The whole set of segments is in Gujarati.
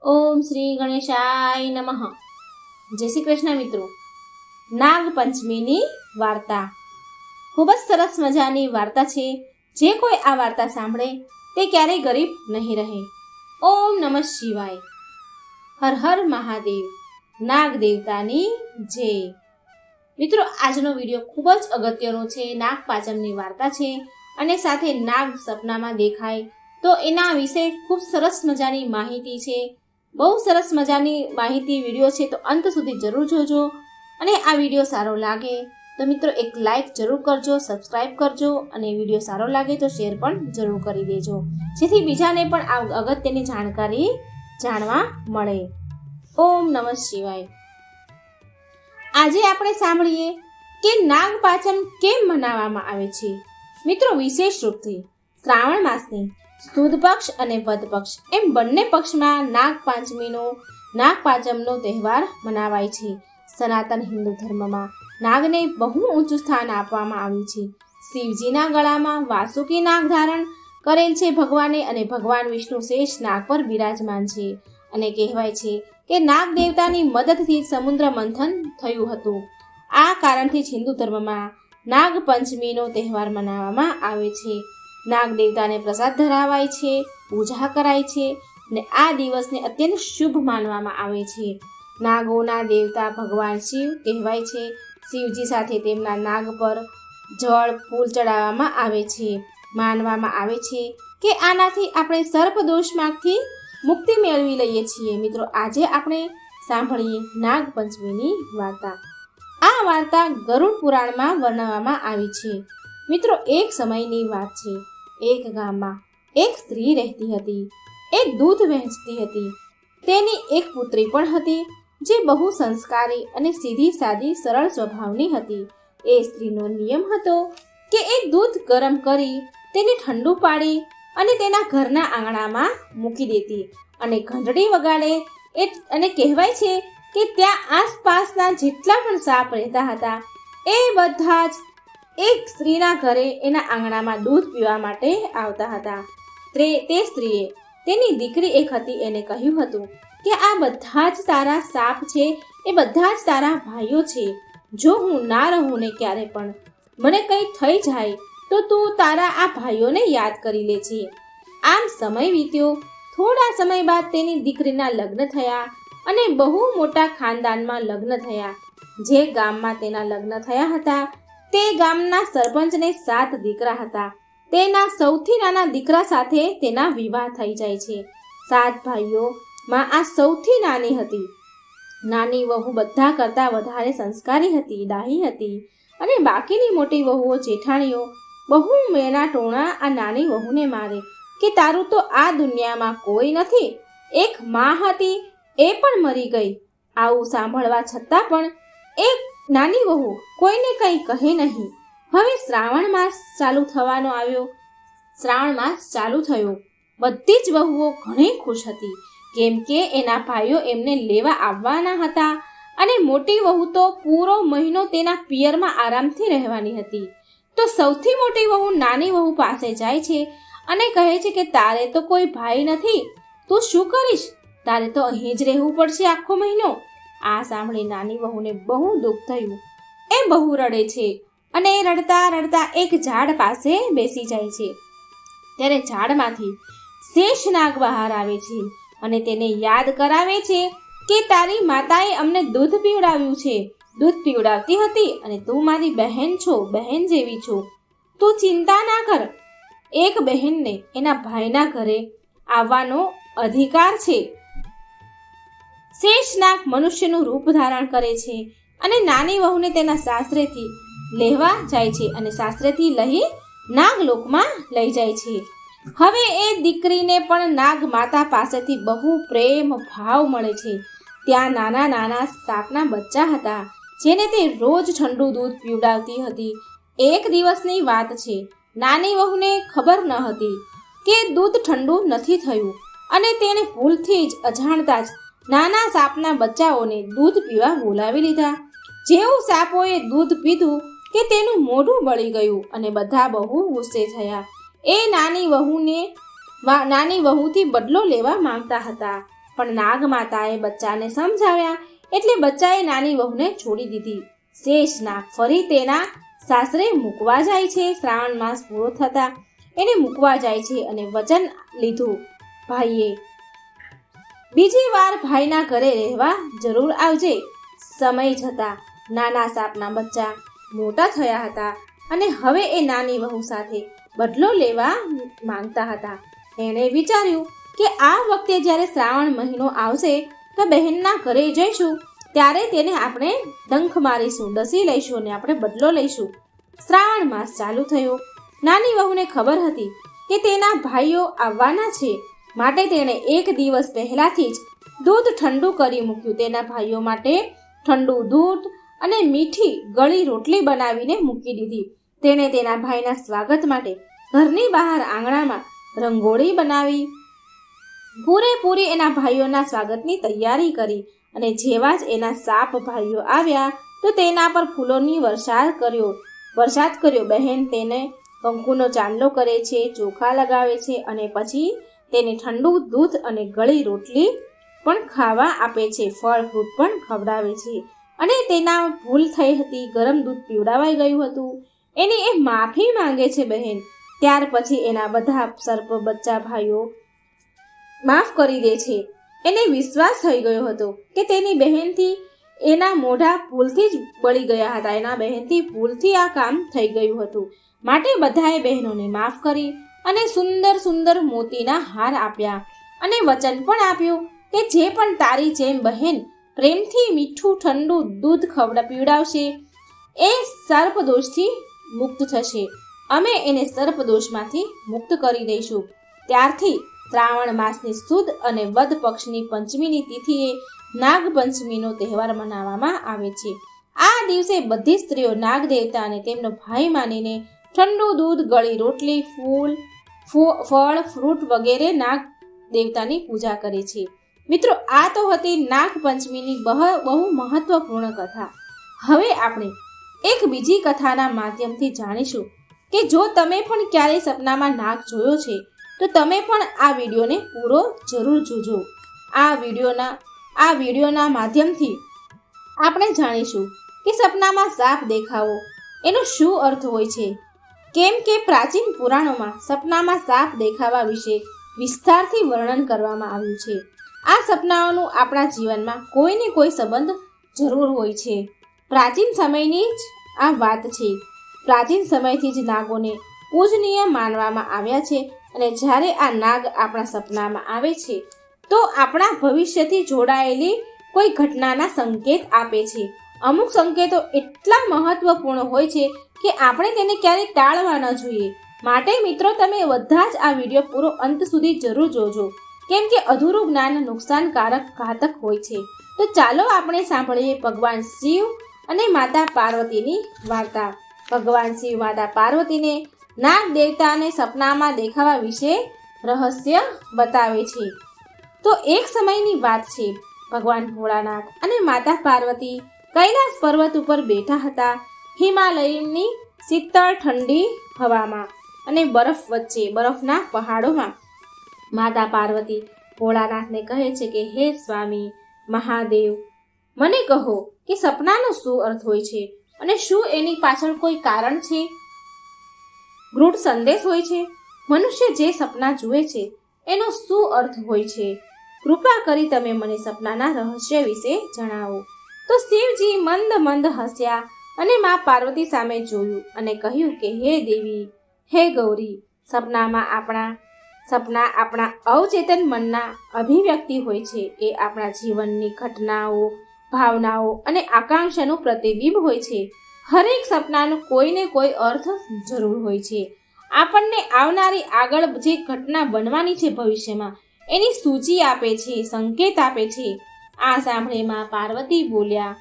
ઓમ શ્રી ગણેશાય નમઃ. જય શ્રી કૃષ્ણ મિત્રો. નાગપંચમીની વાર્તા ખૂબ જ સરસ મજાની વાર્તા છે. જે કોઈ આ વાર્તા સાંભળે તે ક્યારેય ગરીબ નહીં રહે. ઓમ નમઃ શિવાય. હર હર મહાદેવ. નાગ દેવતાની જય. મિત્રો, આજનો વિડીયો ખૂબ જ અગત્યનો છે. નાગપાંચમની વાર્તા છે અને સાથે નાગ સપનામાં દેખાય તો એના વિશે ખૂબ સરસ મજાની માહિતી છે. બહુ સરસ મજાની માહિતી વિડીયો છે, તો અંત સુધી જરૂર જોજો. અને આ વિડીયો સારો લાગે તો મિત્રો એક લાઈક જરૂર કરજો, સબસ્ક્રાઈબ કરજો અને વિડીયો સારો લાગે તો શેર પણ જરૂર કરી દેજો, જેથી બીજાને પણ આ અગત્યની જાણકારી જાણવા મળે. ઓમ નમઃ શિવાય. આજે આપણે સાંભળીએ કે નાગપાંચમ કેમ મનાવવામાં આવે છે. મિત્રો, વિશેષ રૂપથી શ્રાવણ માસની સુદ પક્ષ અને વદ પક્ષ એમ બંને પક્ષમાં નાગપાંચમનો તહેવાર મનાવાય છે. સનાતન હિન્દુ ધર્મમાં નાગને બહુ ઊંચું સ્થાન આપવામાં આવ્યું છે. શિવજીના ગળામાં વાસુકી નાગ ધારણ કરેલ છે ભગવાને, અને ભગવાન વિષ્ણુ શેષ નાગ પર બિરાજમાન છે. અને કહેવાય છે કે નાગ દેવતાની મદદથી સમુદ્ર મંથન થયું હતું. આ કારણથી જ હિન્દુ ધર્મમાં નાગપંચમીનો તહેવાર મનાવવામાં આવે છે. નાગ દેવતાને પ્રસાદ ધરાવાય છે, પૂજા કરાય છે અને આ દિવસને અત્યંત શુભ માનવામાં આવે છે. નાગોના દેવતા ભગવાન શિવ કહેવાય છે. શિવજી સાથે તેમના નાગ પર જળ ફૂલ ચડાવવામાં આવે છે. માનવામાં આવે છે કે આનાથી આપણે સર્પ દોષમાંથી મુક્તિ મેળવી લઈએ છીએ. મિત્રો, આજે આપણે સાંભળીએ નાગપંચમીની વાર્તા. આ વાર્તા ગરુડ પુરાણમાં વર્ણવવામાં આવી છે. મિત્રો, એક સમયની વાત છે. એક ગામમાં એક સ્ત્રી રહેતી હતી. એ દૂધ વહેંચતી હતી. તેની એક પુત્રી પણ હતી, જે બહુ સંસ્કારી અને સીધી સાદી સરળ સ્વભાવની હતી. એ સ્ત્રીનો નિયમ હતો કે એ દૂધ ગરમ કરી તેને ઠંડુ પાડી અને તેના ઘરના આંગણામાં મૂકી દેતી અને ઘંટડી વગાડે અને કહેવાય છે કે ત્યાં આસપાસના જેટલા પણ સાપ રહેતા હતા એ બધા જ એક સ્ત્રીના ઘરે એના આંગણામાં દૂધ પીવા માટે આવતા હતા. તે સ્ત્રીએ તેની દીકરી એક હતી એને કહ્યું હતું કે આ બધા જ તારા સાપ છે, એ બધા જ તારા ભાઈઓ છે. જો હું ના રહું ને ક્યારે પણ મને કંઈ થઈ જાય તો તું તારા આ ભાઈઓને યાદ કરી લે છે. આમ સમય વીત્યો. થોડા સમય બાદ તેની દીકરીના લગ્ન થયા અને બહુ મોટા ખાનદાનમાં લગ્ન થયા. જે ગામમાં તેના લગ્ન થયા હતા તે ગામના સરપંચને 7 દીકરા હતા. તેના સૌથી નાના દીકરા સાથે તેના વિવાહ થઈ જાય છે. 7 ભાઈઓમાં આ સૌથી નાની હતી. નાની વહુ બધા કરતાં વધારે સંસ્કારી હતી, ડાહી હતી અને બાકીની મોટી વહુઓ જેઠાણીઓ બહુ મેના ટોણા આ નાની વહુને મારે કે તારું તો આ દુનિયામાં કોઈ નથી. એક માં હતી, એ પણ મરી ગઈ. આવું સાંભળવા છતાં પણ એક નાની વહુ કોઈને કંઈ કહે નહીં. હવે શ્રાવણ માસ ચાલુ થયો. બધી જ વહુઓ ઘણી ખુશ હતી, કેમ કે એના ભાઈઓ એમને લેવા આવવાના હતા અને મોટી વહુ તો પૂરો મહિનો તેના પિયરમાં આરામથી રહેવાની હતી. તો સૌથી મોટી વહુ નાની વહુ પાસે જાય છે અને કહે છે કે તારે તો કોઈ ભાઈ નથી, તું શું કરીશ? તારે તો અહીં જ રહેવું પડશે આખો મહિનો. આ સાંભળી નાની વહુને બહુ દુઃખ થયું. એ બહુ રડે છે અને રડતા રડતા એક ઝાડ પાસે બેસી જાય છે. ત્યારે ઝાડમાંથી શેષનાગ બહાર આવે છે અને તેને યાદ કરાવે છે કે તારી માતાએ અમને દૂધ પીવડાવ્યું છે, દૂધ પીવડાવતી હતી અને તું મારી બહેન છો, બહેન જેવી છો. તું ચિંતા ના કર. એક બહેનને એના ભાઈના ઘરે આવવાનો અધિકાર છે. શેષનાગ મનુષ્યનું રૂપ ધારણ કરે છે અને નાની વહુને તેના સાસરેથી લેવા જાય છે અને સાસરેથી લઈ નાગલોકમાં લઈ જાય છે. હવે એ દીકરીને પણ નાગ માતા પાસેથી બહુ પ્રેમ ભાવ મળે છે. ત્યાં નાના નાના સાપના બચ્ચા હતા, જેને તે રોજ ઠંડુ દૂધ પીવડાવતી હતી. એક દિવસની વાત છે. નાની વહુને ખબર ન હતી કે દૂધ ઠંડુ નથી થયું અને તેણે ભૂલથી જ અજાણતા જ નાના સાપના બચ્ચાઓને દૂધ પીવા બોલાવી લીધા. જેવું સાપોએ દૂધ પીધું કે તેનું મોઢું બળી ગયું અને બધા બહુ ગુસ્સે થયા. એ નાની વહુથી બદલો લેવા માંગતા હતા. પણ નાગ માતાએ બચ્ચાને સમજાવ્યા એટલે બચ્ચાએ નાની વહુને છોડી દીધી. શેષ નાગ ફરી તેના સાસરે મૂકવા જાય છે. શ્રાવણ માસ પૂરો થતા એને મૂકવા જાય છે અને વચન લીધું ભાઈએ, બીજી વાર ભાઈના ઘરે રહેવા જરૂર આવજે. સમય જતા નાના સાપના બચ્ચા મોટા થયા હતા અને હવે એ નાની વહુ સાથે બદલો લેવા માંગતા હતા. એણે વિચાર્યું કે આ વખતે જ્યારે શ્રાવણ મહિનો આવશે તો બહેનના ઘરે જઈશું, ત્યારે તેને આપણે ડંખ મારીશું, ડસી લઈશું અને આપણે બદલો લઈશું. શ્રાવણ માસ ચાલુ થયો. નાની વહુને ખબર હતી કે તેના ભાઈઓ આવવાના છે, માટે તેણે એક દિવસ પહેલાથી જ દૂધ ઠંડુ કરી મૂક્યું. તેના ભાઈઓ માટે ઠંડુ દૂધ અને મીઠી ગળી રોટલી બનાવીને મૂકી દીધી. તેણે તેના ભાઈના સ્વાગત માટે ઘરની બહાર આંગણામાં રંગોળી બનાવી પૂરેપૂરી એના ભાઈઓના સ્વાગતની તૈયારી કરી અને જેવા જ એના સાપ ભાઈઓ આવ્યા તો તેના પર ફૂલોની વરસાદ કર્યો. બહેન તેને કંકુનો ચાંદલો કરે છે, ચોખા લગાવે છે અને પછી તેને ઠંડુ દૂધ અને ગળી રોટલી પણ ખાવા આપે છે, ફળ ફ્રૂટ પણ ખવડાવે છે. અને તેના ભૂલ થઈ હતી, ગરમ દૂધ પીવડાવાઈ ગયું હતું, એની એ માફી માંગે છે બહેન. ત્યાર પછી એના બધા સર્પ બચ્ચા ભાઈઓ માફ કરી દે છે. એને વિશ્વાસ થઈ ગયો હતો કે તેની બહેનથી એના મોઢા ભૂલથી જ બળી ગયા હતા, એના બહેનથી ભૂલથી આ કામ થઈ ગયું હતું. માટે બધાએ બહેનોને માફ કરી અને સુંદર સુંદર મોતીના હાર આપ્યા અને વચન પણ આપ્યું કે જે પણ તારી જેમ બહેન પ્રેમથી મીઠું ઠંડુ દૂધ પીવડાવશે એ સર્પદોષથી મુક્ત થશે. અમે એને સર્પદોષમાંથી મુક્ત કરી દઈશું. ત્યારથી શ્રાવણ માસની સુદ અને વદ પક્ષની પંચમીની તિથિએ નાગપંચમીનો તહેવાર મનાવવામાં આવે છે. આ દિવસે બધી સ્ત્રીઓ નાગ દેવતા અને તેમનો ભાઈ માનીને ઠંડુ દૂધ, ગળી રોટલી, ફળ ફ્રૂટ વગેરે નાગ દેવતાની પૂજા કરે છે. મિત્રો, આ તો હતી નાગપંચમીની બહુ મહત્વપૂર્ણ કથા. હવે આપણે એક બીજી કથાના માધ્યમથી જાણીશું કે જો તમે પણ ક્યારેય સપનામાં નાગ જોયો છે તો તમે પણ આ વિડીયોને પૂરો જરૂર જોજો. આ વિડીયોના માધ્યમથી આપણે જાણીશું કે સપનામાં સાપ દેખાવો એનો શું અર્થ હોય છે, કેમ કે પ્રાચીન પુરાણોમાં સપનામાં સાપ દેખાવા વિશે વિસ્તારથી વર્ણન કરવામાં આવ્યું છે. આ સપનાઓનું આપણા જીવનમાં કોઈને કોઈ સંબંધ જરૂર હોય છે. પ્રાચીન સમયની જ આ વાત છે. પ્રાચીન સમયથી જ નાગોને પૂજનીય માનવામાં આવ્યા છે અને જ્યારે આ નાગ આપણા સપનામાં આવે છે તો આપણા ભવિષ્યથી જોડાયેલી કોઈ ઘટનાના સંકેત આપે છે. અમુક સંકેતો એટલા મહત્વપૂર્ણ હોય છે કે આપણે તેને ક્યારેય ટાળવા ન જોઈએ. માટે મિત્રો, તમે બધા જ આ વિડીયો પૂરો અંત સુધી જરૂર જોજો, કેમ કે અધૂરું જ્ઞાન નુકસાનકારક ઘાતક હોય છે. તો ચાલો આપણે સાંભળીએ ભગવાન શિવ અને માતા પાર્વતીની વાર્તા. ભગવાન શિવ માતા પાર્વતીને નાગ દેવતાને સપનામાં દેખાવા વિશે રહસ્ય બતાવે છે. તો એક સમયની વાત છે. ભગવાન ભોળાનાથ અને માતા પાર્વતી કૈલાસ પર્વત ઉપર બેઠા હતા. હિમાલયની શીતળ ઠંડી હવામાં અને બરફ વચ્ચે, બરફના પહાડોમાં માતા પાર્વતી ભોળાનાથને કહે છે કે હે સ્વામી મહાદેવ, મને કહો કે સપનાનો શું અર્થ હોય છે અને શું એની પાછળ કોઈ કારણ છે, ગૂઢ સંદેશ હોય છે? મનુષ્ય જે સપના જુએ છે એનો શું અર્થ હોય છે? કૃપા કરી તમે મને સપનાના રહસ્ય વિશે જણાવો. તો શિવજી મંદ મંદ હસ્યા અને મા પાર્વતી સામે જોયું અને કહ્યું કે હે દેવી, હે ગૌરી, સપના આપણા અવચેતન મનના અભિવ્યક્તિ હોય છે. એ આપણા જીવનની ઘટનાઓ, ભાવનાઓ અને આકાંક્ષાનું પ્રતિબિંબ હોય છે. હરેક સપનાનો કોઈને કોઈ અર્થ જરૂર હોય છે. આપણને આવનારી આગળ જે ઘટના બનવાની છે ભવિષ્યમાં, એની સૂચિ આપે છે, સંકેત આપે છે. આ સાંભળી માં પાર્વતી બોલ્યા,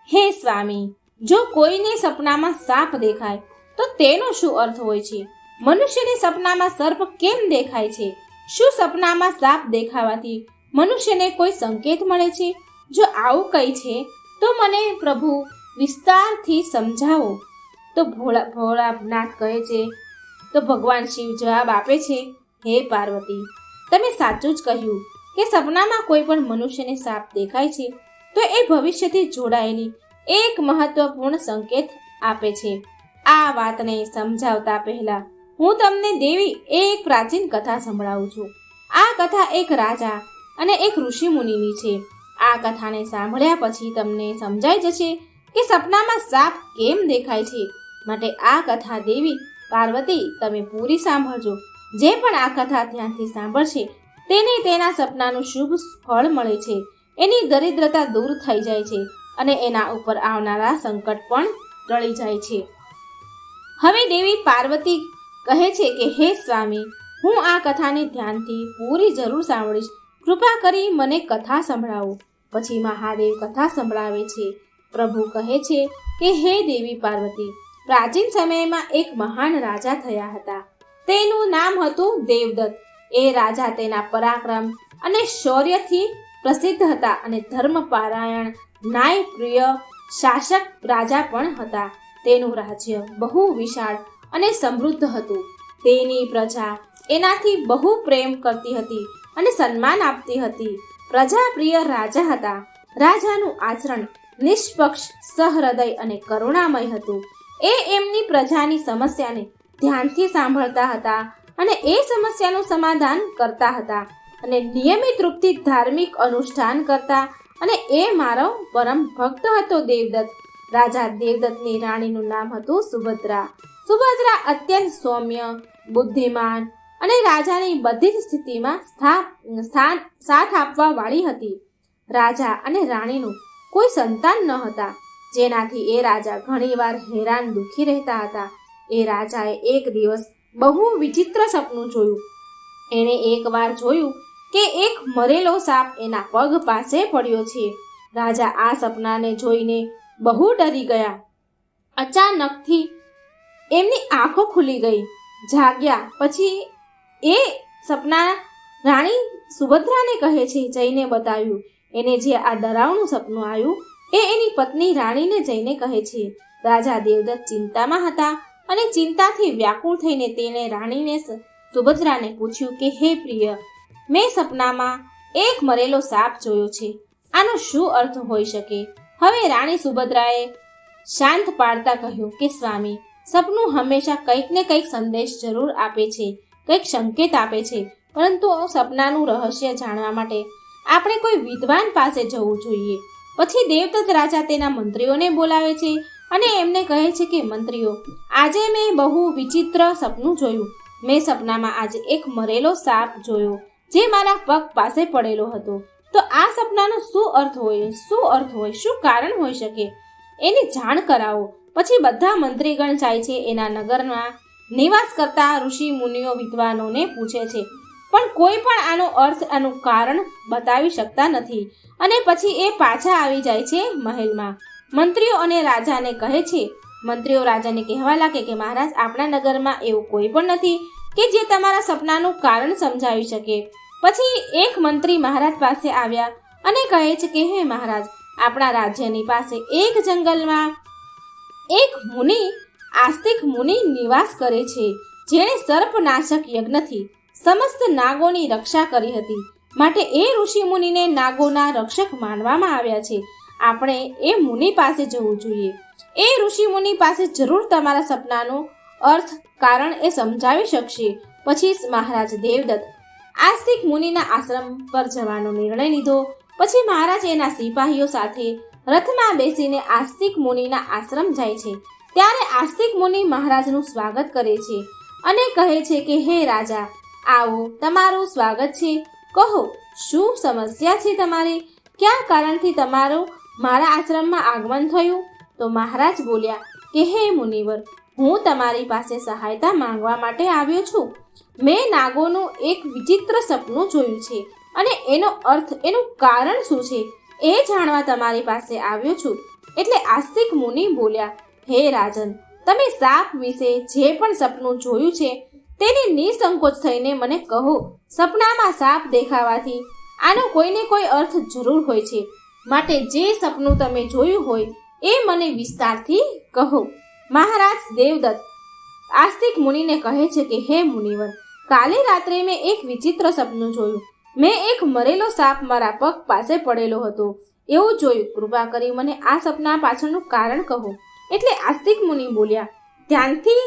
હે સ્વામી, જો કોઈને સપનામાં સાપ દેખાય તો તેનો શું અર્થ હોય છે? મનુષ્યને સપનામાં સર્પ કેમ દેખાય છે? શું સપનામાં સાપ દેખાવાથી મનુષ્યને કોઈ સંકેત મળે છે? જો આવું કંઈ છે તો મને પ્રભુ વિસ્તારથી સમજાવો. તો ભોળાનાથ કહે છે, તો ભગવાન શિવ જવાબ આપે છે, હે પાર્વતી, તમે સાચું જ કહ્યું. કે સપનામાં કોઈ પણ મનુષ્યને સાપ દેખાય છે તો એ ભવિષ્યથી જોડાયેલી એક મહત્વપૂર્ણ સંકેત આપે છે. આ વાતને સમજાવતા પહેલા હું તમને દેવી એક પ્રાચીન કથા સંભળાવું છું. આ કથા એક રાજા અને એક ઋષિ મુનિની છે. આ કથાને સાંભળ્યા પછી તમને સમજાઈ જશે કે સપનામાં સાપ કેમ દેખાય છે. માટે આ કથા દેવી પાર્વતી તમે પૂરી સાંભળજો. જે પણ આ કથા ધ્યાનથી સાંભળશે તેને તેના સપનાનું શુભ ફળ મળે છે, એની દરિદ્રતા દૂર થઈ જાય છે અને એના ઉપર આવનારા સંકટ પણ ટળી જાય છે. હવે દેવી પાર્વતી કહે છે કે હે સ્વામી, હું આ કથાને ધ્યાનથી પૂરી જરૂર સાંભળીશ. કૃપા કરી મને કથા સંભળાવો. પછી મહાદેવ કથા સંભળાવે છે. પ્રભુ કહે છે કે હે દેવી પાર્વતી, પ્રાચીન સમયમાં એક મહાન રાજા થયા હતા. તેનું નામ હતું દેવદત્ત. એ રાજા તેના પરાક્રમ અને શૌર્યથી પ્રસિદ્ધ હતા અને ધર્મપરાયણ, ન્યાયપ્રિય શાસક રાજા પણ હતા. તેનું રાજ્ય બહુ વિશાળ અને સમૃદ્ધ હતું. તેની પ્રજા એનાથી બહુ પ્રેમ કરતી હતી અને સન્માન આપતી હતી. પ્રજાપ્રિય રાજા હતા. રાજાનું આચરણ નિષ્પક્ષ, સહૃદય અને કરુણામય હતું. એ એમની પ્રજાની સમસ્યાને ધ્યાનથી સાંભળતા હતા અને એ સમસ્યાનું સમાધાન કરતા હતા અને નિયમિત રૂપથી ધાર્મિક અનુષ્ઠાન કરતા અને એ મારો પરમ ભક્ત હતો દેવદત્ત. રાજા દેવદત્તની રાણીનું નામ હતું સુભદ્રા. સુભદ્રા અત્યંત સૌમ્ય, બુદ્ધિમાન અને રાજાની બધી જ સ્થિતિમાં સાથ આપવા વાળી હતી. રાજા અને રાણીનું કોઈ સંતાન ન હતા, જેનાથી એ રાજા ઘણીવાર હેરાન દુઃખી રહેતા હતા. એ રાજાએ એક દિવસ બહુ વિચિત્ર સપનું જોયું. એણે એકવાર જોયું કે એક મરેલો સાપ એના પગ પાસે પડ્યો છે. રાજા આ સપનાને જોઈને બહુ ડરી ગયા. અચાનકથી એમની આંખો ખુલી ગઈ. જાગ્યા પછી એ સપના રાણી સુભદ્રાને કહે છે, જઈને બતાવ્યું. એને જે આ ડરાવનું સપનું આવ્યું એ એની પત્ની રાણીને જઈને કહે છે. રાજા દેવદત્ત ચિંતામાં હતા અને ચિંતાથી વ્યાકુળ થઈને તેણે રાણીને સુભદ્રાને પૂછ્યું કે હે પ્રિય, મેં સપનામાં એક મરેલો સાપ જોયો છે. આનો શું અર્થ હોઈ શકે? હવે રાણી સુભદ્રાએ શાંત પાડતા કહ્યું કે સ્વામી, સપનું હંમેશા કંઈક ને કંઈક સંદેશ જરૂર આપે છે, કંઈક સંકેત આપે છે, પરંતુ સપનાનું રહસ્ય જાણવા માટે આપણે કોઈ વિદ્વાન પાસે જવું જોઈએ. પછી દેવદત્ત રાજા તેના મંત્રીઓને બોલાવે છે અને એમને કહે છે કે મંત્રીઓ, આજે મેં બહુ વિચિત્ર સપનું જોયું. મેં સપનામાં આજે એક મરેલો સાપ જોયો જે મારા પગ પાસે પડેલો હતો. તો આ સપનાનો શું અર્થ હોય, શું કારણ હોઈ શકે? એની જાણ કરાવો. પછી બધા મંત્રીગણ જાય છે. એના નગરમાં નિવાસ કરતા ઋષિ મુનિઓ વિદ્વાનોને પૂછે છે, પણ કોઈ પણ આનો અર્થ, આનું કારણ બતાવી શકતા નથી. અને પછી એ પાછા આવી જાય છે મહેલમાં. મંત્રીઓ અને રાજાને કહે છે. મંત્રીઓ રાજાને કહેવા લાગે કે મહારાજ, આપણા નગરમાં એવું કોઈ પણ નથી કે જે તમારા સપનાનું કારણ સમજાવી શકે. પછી એક મંત્રી મહારાજ પાસે આવ્યા અને કહે છે કે હે મહારાજ, આપણા રાજ્યની પાસે એક જંગલમાં એક મુનિ, આસ્તિક મુનિ નિવાસ કરે છે, જેણે સર્પનાશક યજ્ઞથી સમસ્ત નાગોની રક્ષા કરી હતી. માટે એ ઋષિ મુનિને નાગોના રક્ષક માનવામાં આવ્યા છે. આપણે એ મુનિ પાસે જવું જોઈએ. એ ઋષિ મુનિ પાસે જરૂર તમારા સપનાનું અર્થ, કારણ એ સમજાવી શકશે. પછી મહારાજ દેવદત્ત આસ્તિક મુનિના આશ્રમ પર જવાનો નિર્ણય લીધો. પછી મહારાજ એના સિપાહીઓ સાથે રથમાં બેસીને આસ્તિક મુનિના આશ્રમ જાય છે. ત્યારે આસ્તિક મુનિ મહારાજનું સ્વાગત કરે છે અને કહે છે કે હે રાજા, આવો, તમારું સ્વાગત છે. કહો, શું સમસ્યા છે તમારી? કયા કારણથી તમારું મારા આશ્રમમાં આગમન થયું? તો મહારાજ બોલ્યા કે હે મુનિવર, હું તમારી પાસે સહાયતા માંગવા માટે આવ્યો છું. મેં નાગોનું એક વિચિત્ર સપનું જોયું છે અને એનો અર્થ, એનું કારણ શું છે એ જાણવા તમારી પાસે આવ્યો છું. એટલે આસ્તિક મુનિ બોલ્યા, હે રાજન, તમે સાપ વિશે જે પણ સપનું જોયું છે તેને નિસંકોચ થઈને મને કહો. સપનામાં સાપ દેખાવાથી આનો કોઈને કોઈ અર્થ જરૂર હોય છે. માટે જે સપનું તમે જોયું હોય એ મને વિસ્તારથી કહો. મહારાજ દેવદત્ત આસ્તિક મુનિને કહે છે કે હે મુનિવર, કાલે રાત્રે મેં એક વિચિત્ર સપનું જોયું. મેં એક મરેલો સાપ મારા પગ પાસે પડેલો હતો એવું જોયું. કૃપા કરી મને આ સપના પાછળનું કારણ કહો. એટલે આસ્તિક મુનિ બોલ્યા. ધ્યાનથી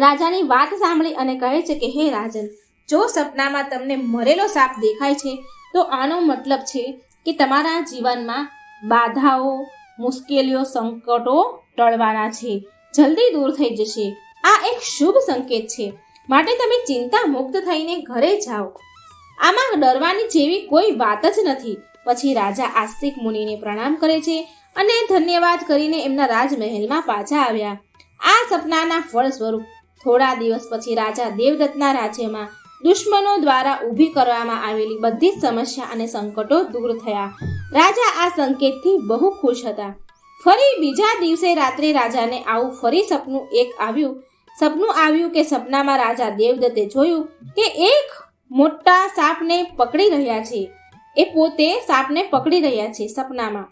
રાજાની વાત સાંભળી અને કહે છે કે હે રાજન, જો સપનામાં તમને મરેલો સાપ દેખાય છે તો આનો મતલબ છે કે તમારા જીવનમાં બાધાઓ, મુશ્કેલીઓ, સંકટો ટળવાના છે, જલ્દી દૂર થઈ જશે. આ એક શુભ સંકેત છે, માટે તમે ચિંતા મુક્ત થઈને ઘરે જાઓ. આમાં ડરવાની જેવી કોઈ વાત જ નથી. પછી રાજા આસ્તિક મુનિને પ્રણામ કરે છે અને ધન્યવાદ કરીને એમના રાજમહેલમાં પાછા આવ્યા. આ સપનાના ફળ સ્વરૂપ થોડા દિવસ પછી રાજા દેવદત્તના રાજ્યમાં દુશ્મનો દ્વારા ઊભી કરવામાં આવેલી બધી જ સમસ્યા અને સંકટો દૂર થયા. રાજા આ સંકેતથી બહુ ખુશ હતા. ફરી બીજા દિવસે રાત્રે રાજાને આવું ફરી સપનું આવ્યું કે સપનામાં રાજા દેવદત્તે જોયું કે એક મોટા સાપને પકડી રહ્યા છે. એ પોતે સાપને પકડી રહ્યા છે સપનામાં.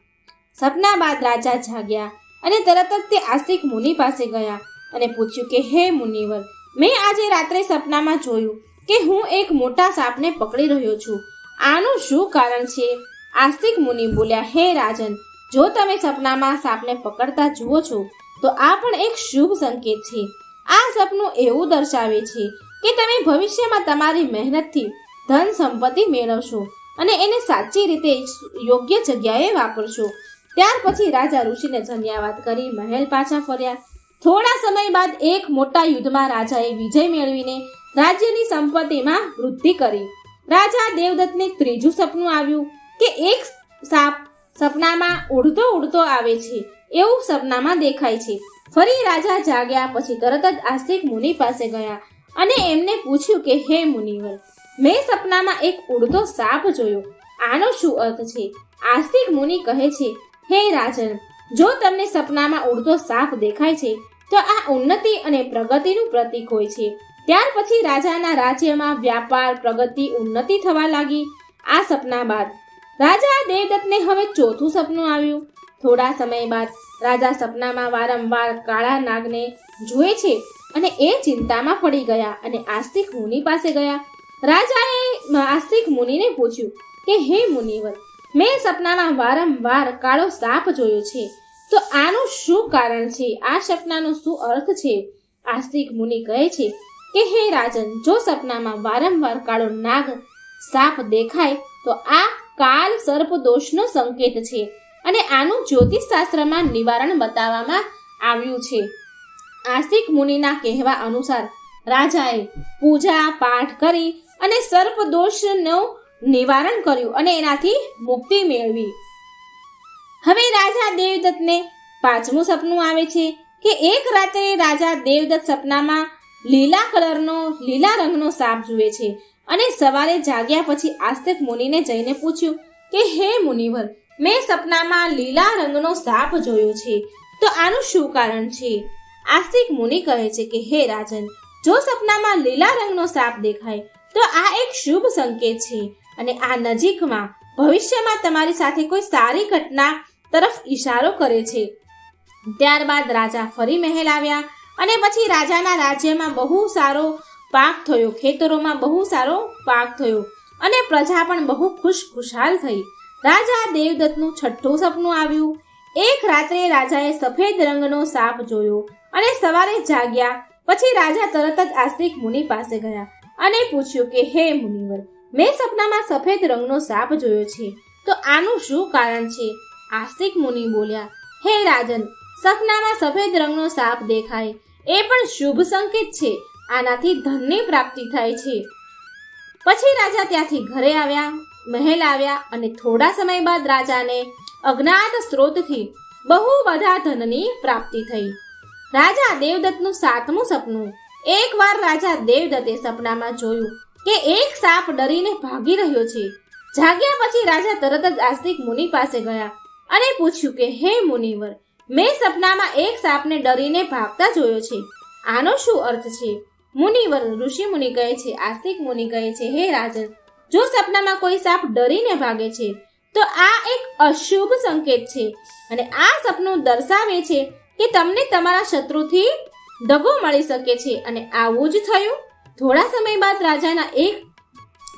સપના બાદ રાજા જાગ્યા અને તરત જ તે આસ્તિક મુનિ પાસે ગયા અને પૂછ્યું કે હે મુનિવર, મેં આજે રાત્રે સપનામાં જોયું કે હું એક મોટા સાપને પકડી રહ્યો છું. આનું શું કારણ છે? આસ્તિક મુનિ બોલ્યા, હે રાજન, જો તમે સપનામાં સાપને પકડતા જુઓ છો તો આ પણ એક શુભ સંકેત છે. આ સપનું એવું દર્શાવે છે કે તમે ભવિષ્યમાં તમારી મહેનતથી ધન સંપત્તિ મેળવશો અને એને સાચી રીતે યોગ્ય જગ્યાએ વાપરશો. ત્યાર પછી રાજા ઋષિને ધન્યવાદ કરી મહેલ પાછા ફર્યા. થોડા સમય બાદ એક મોટા યુદ્ધમાં રાજાએ વિજય મેળવીને રાજ્યની સંપત્તિમાં વૃદ્ધિ કરી. રાજા દેવદત્તને ત્રીજું સપનું આવ્યું કે એક સાપ સપનામાં ઉડતો આવે છે એવું સપનામાં દેખાય છે. ફરી રાજા જાગ્યા પછી તરત જ આસ્તિક મુનિ પાસે ગયા અને એમને પૂછ્યું કે હે મુનિવર, મેં સપનામાં એક ઉડતો સાપ જોયો, આનો શું અર્થ છે? આસ્તિક મુનિ કહે છે, હે રાજન, જો તમને સપનામાં ઉડતો સાપ દેખાય છે તો આ ઉન્નતિ અને પ્રગતિનું પ્રતીક હોય છે. ત્યાર પછી રાજાના રાજ્યમાં વ્યાપાર, પ્રગતિ, ઉન્નતિ થવા લાગી. આ સપના બાદ રાજા દેવદત્તને હવે ચોથું સપનું આવ્યું. થોડા સમય બાદ રાજા સપનામાં વારંવાર કાળા નાગને જુએ છે અને એ ચિંતામાં પડી ગયા અને આસ્તિક મુનિ પાસે ગયા. રાજાએ આસ્તિક મુનિને પૂછ્યું કે હે મુનિવર, મેં સપનામાં વારંવાર કાળો સાપ જોયો છે, તો આનું શું કારણ છે? આ સપનાનો શું અર્થ છે? આસ્તિક મુનિ કહે છે કે હે રાજન, જો સપનામાં વારંવાર કાળો નાગ સાપ દેખાય તો આ કાલ સર્પ દોષનો સંકેત છે અને આનું જ્યોતિષ શાસ્ત્રમાં નિવારણ બતાવવામાં આવ્યું છે. આસ્તિક મુનિના કહેવા અનુસાર રાજાએ પૂજા પાઠ કરી અને સર્પ દોષનું નિવારણ કર્યું અને એનાથી મુક્તિ મેળવી. હવે રાજા દેવદત્તને પાંચમું સપનું આવે છે કે એક રાત્રે રાજા દેવદત્ત સપનામાં લીલા રંગનો સાપ જુએ છે અને સવારે જાગ્યા પછી આસ્તિક મુનિને જઈને પૂછ્યું કે હે મુનિવર, મેં સપનામાં લીલા રંગનો સાપ જોયો છે, તો આનું શું કારણ છે? આસ્તિક મુનિ કહે છે કે હે રાજન, જો સપનામાં લીલા રંગનો સાપ દેખાય તો આ એક શુભ સંકેત છે અને આ નજીકમાં ભવિષ્યમાં તમારી સાથે કોઈ સારી ઘટના તરફ ઈશારો કરે છે. ત્યારબાદ રાજા ફરી મહેલ આવ્યા અને પછી રાજાના રાજ્યમાં બહુ સારો પાક થયો, ખેતરોમાં બહુ સારો પાક થયો અને પ્રજા પણ બહુ ખુશખુશાલ થઈ. રાજા દેવદત્તનું છઠ્ઠું સપનું આવ્યું. એક રાત્રે રાજાએ સફેદ રંગનો સાપ જોયો અને સવારે જાગ્યા પછી રાજા તરત જ આસ્તિક મુનિ પાસે ગયા અને પૂછ્યું કે હે મુનિવર, મેં સપનામાં સફેદ રંગનો સાપ જોયો છે, તો આનું શું કારણ છે? આસ્તિક મુનિ બોલ્યા, હે રાજન, સપનામાં સફેદ રંગનો સાપ દેખાય એ પણ શુભ સંકેત છે. આનાથી ધનની પ્રાપ્તિ થાય છે. પછી રાજા ત્યાંથી ઘરે આવ્યા, મહેલ આવ્યા અને થોડા સમય બાદ રાજાને અજ્ઞાત સ્ત્રોતથી બહુ બધા ધનની પ્રાપ્તિ થઈ. રાજા દેવદત્તનું સાતમું સપનું. એકવાર રાજા દેવદત્તે સપનામાં જોયું કે એક સાપ ડરીને ભાગી રહ્યો છે. જાગ્યા પછી રાજા તરત જ આસ્તિક મુનિ પાસે ગયા અને પૂછ્યું કે હે મુનિવર, મેં સપનામાં એક સાપને ડરીને ભાગતા જોયો છે, આનો શું અર્થ છે? મુનિવર ઋષિ મુનિ કહે છે, આસ્તિક મુનિ કહે છે, હે રાજન, જો સપનામાં કોઈ સાપ ડરીને ભાગે છે તો આ એક અશુભ સંકેત છે અને આ સપનું દર્શાવે છે કે તમને તમારા શત્રુથી દગો મળી શકે છે અને આવું જ થયું. થોડા સમય બાદ રાજાના એક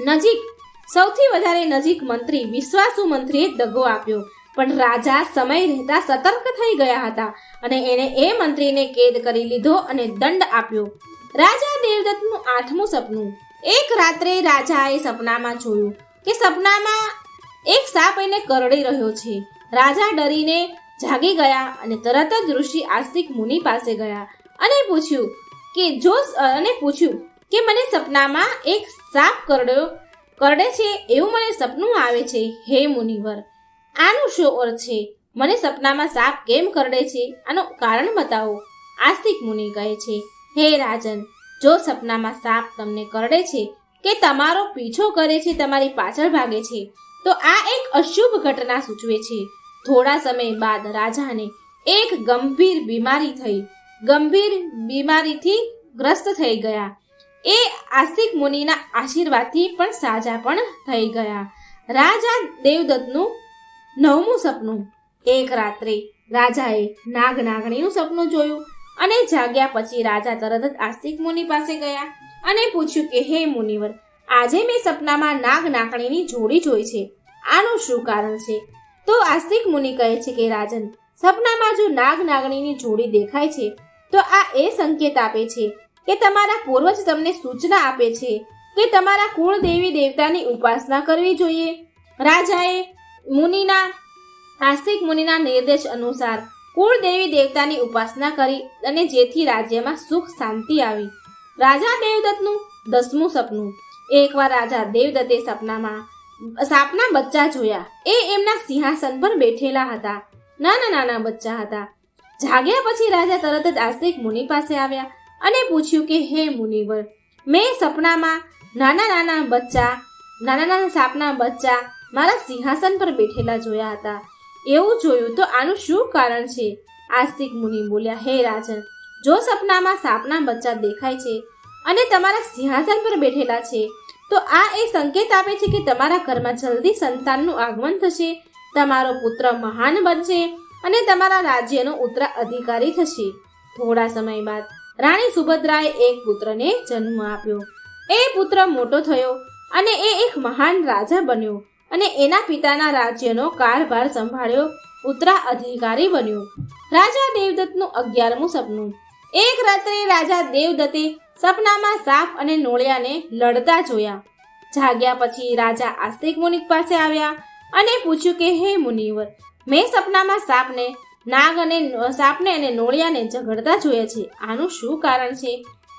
નજીક સૌથી વધારે નજીક મંત્રી વિશ્વાસુ મંત્રીએ દગો આપ્યો, પણ રાજા સમય રહેતા સતર્ક થઈ ગયા હતા અને એને એ મંત્રીને કેદ કરી લીધો અને દંડ આપ્યો. રાજા દેવદત્તનું 8મું સપનું. એક રાત્રે રાજાએ સપનામાં જોયું કે સપનામાં એક સાપ એને કરડી રહ્યો છે. રાજા ડરીને જાગી ગયા અને તરત જ ઋષિ આસ્તિક મુનિ પાસે ગયા અને પૂછ્યું કે મને સપનામાં એક સાપ કરડે છે એવું મને સપનું આવે છે. હે મુનિવર, આનું શું અર્થ છે? મને સપનામાં સાપ કેમ કરડે છે? આનું કારણ બતાવો. આસ્તિક મુનિ કહે છે, હે રાજન, જો સપનામાં સાપ તમને કરડે છે કે તમારો પીછો કરે છે, તમારી પાછળ ભાગે છે, તો આ એક અશુભ ઘટના સૂચવે છે. થોડા સમય બાદ રાજાને એક ગંભીર બીમારીથી ગ્રસ્ત થઈ ગયા. એ આસ્તિક મુનિના આશીર્વાદથી પણ સાજા પણ થઈ ગયા. રાજા દેવદત્તનું 9મું સપનું. એક રાત્રે રાજાએ નાગનાગણીનું સપનું જોયું અને જાગ્યા પછી રાજા તરત જ આસ્તિક મુનિ પાસે ગયા અને પૂછ્યું કે હે મુનિવર, આજે મેં સપનામાં નાગનાગણીની જોડી જોઈ છે, આનું શું કારણ છે? તો આસ્તિક મુનિ કહે છે કે રાજન, સપનામાં જો નાગનાગણીની જોડી દેખાય છે તો આ એ સંકેત આપે છે કે તમારા પૂર્વજ તમને સૂચના આપે છે કે તમારા કુળ દેવી દેવતાની ઉપાસના કરવી જોઈએ. રાજાએ આસ્તિક મુનિના નિર્દેશ અનુસાર કુળ દેવી દેવતાની ઉપાસના કરી અને જેથી રાજ્યમાં સુખ શાંતિ આવી. રાજા દેવદત્તનું 10મું સપનું. એકવાર રાજા દેવદત્તે સપનામાં સાપના બચ્ચા જોયા. એ એમના સિંહાસન પર બેઠેલા હતા. નાના બચ્ચા હતા. જાગ્યા પછી રાજા તરત જ આસ્તિક મુનિ પાસે આવ્યા અને પૂછ્યું કે હે મુનિવર, મેં સપનામાં નાના સાપના બચ્ચા મારા સિંહાસન પર બેઠેલા જોયા હતા. એવું જોયું તો આનું શું કારણ છે? આસ્તિક મુનિ બોલ્યા, હે રાજન, જો સપનામાં સાપના બચ્ચા દેખાય છે અને તમારા સિંહાસન પર બેઠેલા છે તો આ એ સંકેત આપે છે કે તમારા ઘરમાં જલ્દી સંતાનનું આગમન થશે, તમારો પુત્ર મહાન બનશે અને તમારા રાજ્યનો ઉત્તરાધિકારી થશે. થોડા સમય બાદ રાણી સુભદ્રાએ એક પુત્રને જન્મ આપ્યો. એ પુત્ર મોટો થયો અને એ એક મહાન રાજા બન્યો અને એના પિતાના રાજ્યનો કારભાર સંભાળ્યો, ઉત્તરાધિકારી બન્યો. રાજા દેવદત્તનું 11મું સપનું. એક રાત્રે રાજા દેવદત્તે સપનામાં સાપ અને નોળિયાને લડતા જોયા. જાગ્યા પછી રાજા આસ્તિક મુનિ પાસે આવ્યા અને પૂછ્યું કે હે મુનિવર, મેં સપનામાં સાપને અને નોળિયાને ઝઘડતા જોયા છે, આનું શું કારણ છે?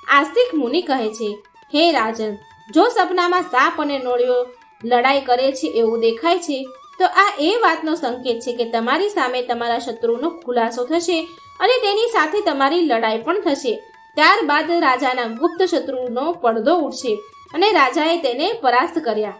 આસ્તિક મુનિ કહે છે, હે રાજન, જો સપનામાં સાપ અને નોળિયો લડાઈ કરે છે એવું દેખાય છે તો આ એ વાતનો સંકેત છે કે તમારી સામે તમારા શત્રુનો ખુલાસો થશે અને તેની સાથે તમારી લડાઈ પણ થશે. ત્યારબાદ રાજાના ગુપ્ત શત્રુનો પડદો ઉઠશે અને રાજાએ તેને પરાસ્ત કર્યા.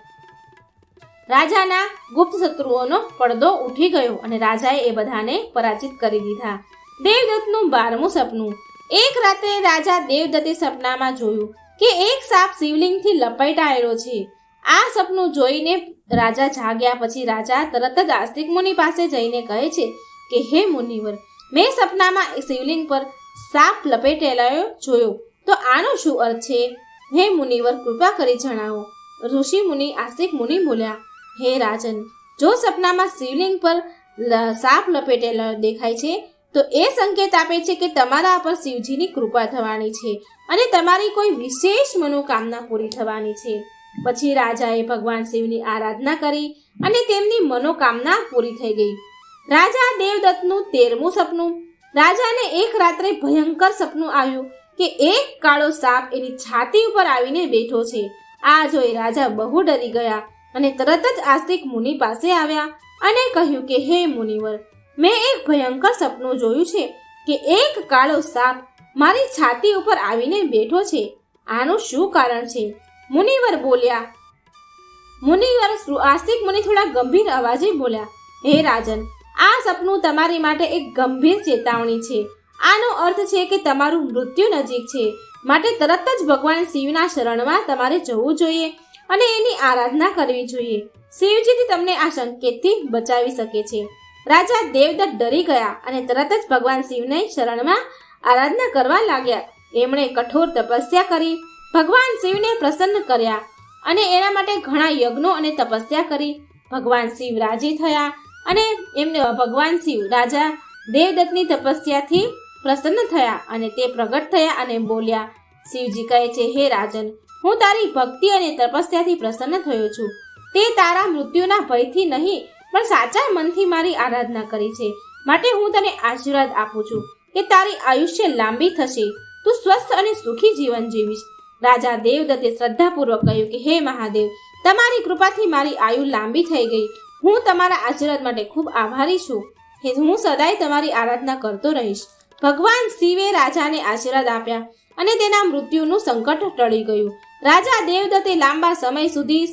રાજાના ગુપ્ત શત્રુઓનો પડદો ઉઠી ગયો અને રાજાએ એ બધાને પરાજિત કરી દીધા. દેવદત્તનું 12મું સપનું. એક રાત્રે રાજા દેવદત્તે સપનામાં જોયું કે એક સાપ શિવલિંગથી લપેટાયેલો છે. આ સપનું જોઈને રાજા જાગ્યા પછી રાજા તરત જ આસ્તિક મુનિ પાસે જઈને કહે છે કે હે મુનિવર, મેં સપનામાં શિવલિંગ પર સાપ લપેટેલો જોયો, તો આનો શું અર્થ છે? હે મુનિવર, કૃપા કરી જણાવો. ઋષિ મુનિ આસ્તિક મુનિ બોલ્યા, હે રાજન, જો સપનામાં શિવલિંગ પર સાપ લપેટેલો દેખાય છે તો એ સંકેત આપે છે કે તમારા પર શિવજીની કૃપા થવાની છે અને તમારી કોઈ વિશેષ મનોકામના પૂરી થવાની છે. પછી રાજાએ ભગવાન શિવની આરાધના કરી અને તેમની મનોકામના પૂરી થઈ ગઈ. રાજા દેવદત્તનું 13મું સપનું. રાજાને એક રાત્રે ભયંકર સપનું આવ્યું કે એક કાળો સાપ એની છાતી ઉપર આવીને બેઠો છે. આ જોઈ રાજા બહુ ડરી ગયા અને તરત જ આસ્તિક મુનિ પાસે આવ્યા અને કહ્યું કે હે મુનિવર, મેં એક ભયંકર સપનું જોયું છે કે એક કાળો સાપ મારી છાતી ઉપર આવીને બેઠો છે, આનું શું કારણ છે? મુનિવર બોલ્યા. આસ્તિક મુનિ થોડા ગંભીર અવાજે બોલ્યા, હે રાજન, આ સપનું તમારી માટે એક ગંભીર ચેતવણી છે. આનો અર્થ છે કે તમારું મૃત્યુ નજીક છે, માટે તરત જ ભગવાન શિવના શરણમાં તમારે જવું જોઈએ અને એની આરાધના કરવી જોઈએ. શિવજીથી તમને આ સંકેતથી બચાવી શકે છે. રાજા દેવદત્ત ડરી ગયા અને તરત જ ભગવાન શિવને શરણમાં આરાધના કરવા લાગ્યા. એમણે કઠોર તપસ્યા કરી ભગવાન શિવને પ્રસન્ન કર્યા અને એના માટે ઘણા યજ્ઞો અને તપસ્યા કરી. ભગવાન શિવ રાજી થયા અને એમને ભગવાન શિવ રાજા દેવદત્તની તપસ્યાથી પ્રસન્ન થયા અને તે પ્રગટ થયા અને બોલ્યા. શિવજી કહે છે, હે રાજન, હું તારી ભક્તિ અને તપસ્યાથી પ્રસન્ન થયો છું. તે તારા મૃત્યુના ભયથી નહીં પણ સાચા મનથી મારી આરાધના કરી છે. માટે હું તને આશીર્વાદ આપું છું કે તારી આયુષ્ય લાંબી થશે, તું સ્વસ્થ અને સુખી જીવન જીવીશ. રાજા દેવદત્તે શ્રદ્ધાપૂર્વક કહ્યું કે હે મહાદેવ, તમારી કૃપાથી મારી આયુ લાંબી થઈ ગઈ. હું તમારા આશીર્વાદ માટે ખૂબ આભારી છું. હું સદાય તમારી આરાધના કરતો રહીશ. ભગવાન શિવે રાજાને આશીર્વાદ આપ્યા અને તેના મૃત્યુનું સંકટ ટળી ગયું. રાજા દેવદત્તે લાંબા સમય સુધી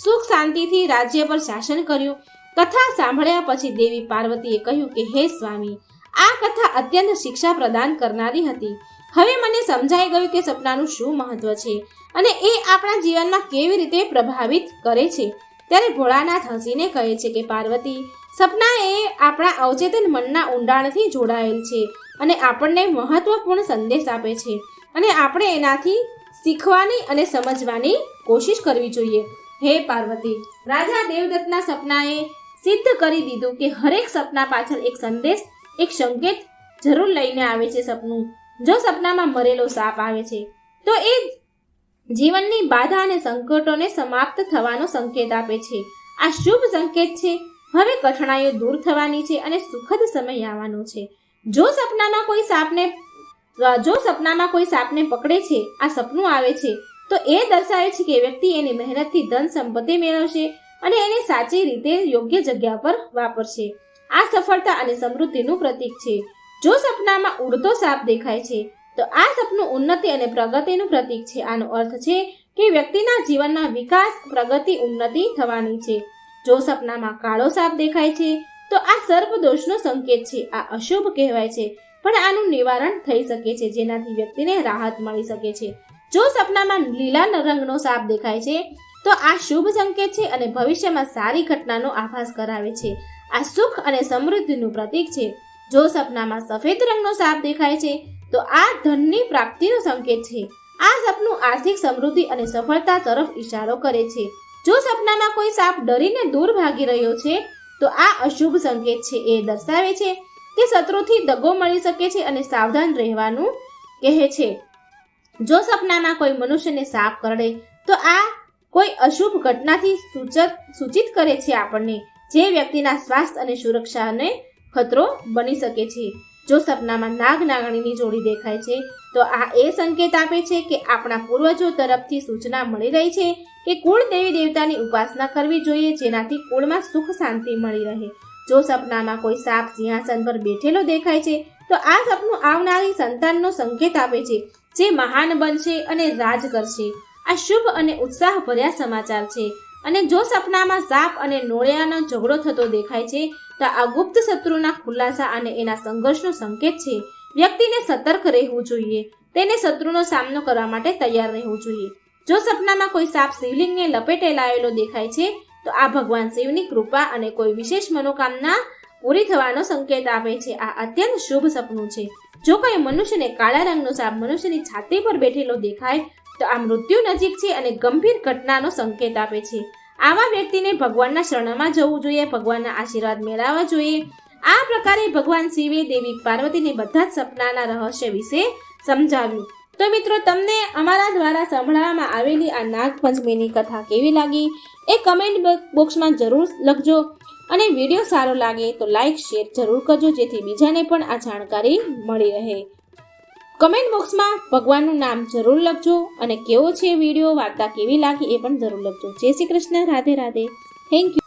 સુખ શાંતિથી રાજ્ય પર શાસન કર્યું. કથા સાંભળ્યા પછી દેવી પાર્વતીએ કહ્યું કે હે સ્વામી, આ કથા અત્યંત શિક્ષા પ્રદાન કરનારી હતી. હવે મને સમજાઈ ગયું કે સપનાનું શું મહત્વ છે અને એ આપણા જીવનમાં કેવી રીતે પ્રભાવિત કરે છે. ત્યારે ભોળાનાથ હસીને કહે છે કે પાર્વતી, સપના એ આપણા અવચેતન મનના ઊંડાણથી જોડાયેલ છે અને આપણને મહત્વપૂર્ણ સંદેશ આપે છે અને આપણે એનાથી શીખવાની અને સમજવાની કોશિશ કરવી જોઈએ. હે પાર્વતી, રાજા દેવદત્તના સપનાએ સિદ્ધ કરી દીધું કે હરેક સપના પાછળ એક સંદેશ, એક સંકેત જરૂર લઈને આવે છે. સપનું જો સપનામાં મરેલો સાપ આવે છે તો એ જીવનની બાધા અને સંકટોને સમાપ્ત થવાનો સંકેત આપે છે. આ શુભ સંકેત છે. હવે કઠણાઈઓ દૂર થવાની છે અને સુખદ સમય આવવાનો છે. જો સપનામાં કોઈ સાપને પકડે છે, આ સપનું આવે છે, તો એ દર્શાવે છે કે વ્યક્તિ એની મહેનતથી ધન સંપત્તિ મેળવશે અને એને સાચી રીતે યોગ્ય જગ્યા પર વાપરશે. આ સફળતા અને સમૃદ્ધિનું પ્રતીક છે. જો સપનામાં ઉડતો સાપ દેખાય છે તો આ સપનું ઉન્નતિ અને પ્રગતિનું પ્રતીક છે. આનો અર્થ છે કે વ્યક્તિના જીવનમાં વિકાસ, પ્રગતિ, ઉન્નતિ થવાની છે. જો સપનામાં કાળો સાપ દેખાય છે તો આ સર્પદોષનો સંકેત છે. આ અશુભ કહેવાય છે પણ આનું નિવારણ થઈ શકે છે, જેનાથી વ્યક્તિને રાહત મળી શકે છે. જો સપનામાં લીલા રંગનો સાપ દેખાય છે તો આ શુભ સંકેત છે અને ભવિષ્યમાં સારી ઘટનાનો આભાસ કરાવે છે. આ સુખ અને સમૃદ્ધિનું પ્રતીક છે. જો સપનામાં સફેદ રંગનો સાપ દેખાય છે તો આ ધનની પ્રાપ્તિનો સંકેત છે. આ સપનું આર્થિક સમૃદ્ધિ અને સફળતા તરફ ઇશારો કરે છે. જો સપનામાં કોઈ સાપ ડરીને દૂર ભાગી રહ્યો છે તો આ અશુભ સંકેત છે. એ દર્શાવે છે કે શત્રુથી દગો મળી શકે છે અને સાવધાન રહેવાનું કહે છે. જો સપનામાં કોઈ મનુષ્યને સાપ કરડે તો આ કોઈ અશુભ ઘટનાથી સૂચિત કરે છે આપણને, જે વ્યક્તિના સ્વાસ્થ્ય અને સુરક્ષાને ખતરો બની શકે છે. જો સપનામાં નાગ નાગણીની જોડી દેખાય છે તો આ એ સંકેત આપે છે કે આપણા પૂર્વજો તરફથી સૂચના મળી રહી છે કે કુળ દેવી દેવતાની ઉપાસના કરવી જોઈએ, જેનાથી કુળમાં સુખ શાંતિ મળી રહે. જો સપનામાં કોઈ સાપ સિંહાસન પર બેઠેલો દેખાય છે તો આ સપનું આવનારી સંતાનનો સંકેત આપે છે, જે મહાન બનશે અને રાજ કરશે. આ શુભ અને ઉત્સાહભર્યા સમાચાર છે. અને જો સપનામાં સાપ અને નોળિયાનો ઝઘડો થતો દેખાય છે તો આ ગુપ્ત શત્રુના ખુલાસા અને એના સંઘર્ષનો સંકેત છે. વ્યક્તિને સતર્ક રહેવું જોઈએ, તેને શત્રુનો સામનો કરવા માટે તૈયાર રહેવું જોઈએ. જો સપનામાં કોઈ સાપ શિવલિંગને લપેટે લાવેલો દેખાય છે તો આ ભગવાન શિવની કૃપા અને કોઈ વિશેષ મનોકામના પૂરી થવાનો સંકેત આપે છે. આ અત્યંત શુભ સપનું છે. જો કોઈ મનુષ્યને કાળા રંગનો સાપ મનુષ્યની છાતી પર બેઠેલો દેખાય તો આ મૃત્યુ નજીક છે અને ગંભીર ઘટનાનો સંકેત આપે છે. આવા વ્યક્તિને ભગવાનના શરણમાં જવું જોઈએ, ભગવાનના આશીર્વાદ મેળવવા જોઈએ. આ પ્રકારે ભગવાન શિવે દેવી પાર્વતીને બધા જ સપનાના રહસ્ય વિશે સમજાવ્યું. તો મિત્રો, તમને અમારા દ્વારા સંભળાવવામાં આવેલી આ નાગપંચમીની કથા કેવી લાગી એ કમેન્ટ બોક્સમાં જરૂર લખજો અને વિડીયો સારો લાગે તો લાઈક શેર જરૂર કરજો, જેથી બીજાને પણ આ જાણકારી મળી રહે. કમેન્ટ બોક્સમાં ભગવાનનું નામ જરૂર લખજો અને કેવો છે વિડીયો, વાર્તા કેવી લાગી એ પણ જરૂર લખજો. જય શ્રી કૃષ્ણ, રાધે રાધે, થેન્ક યુ.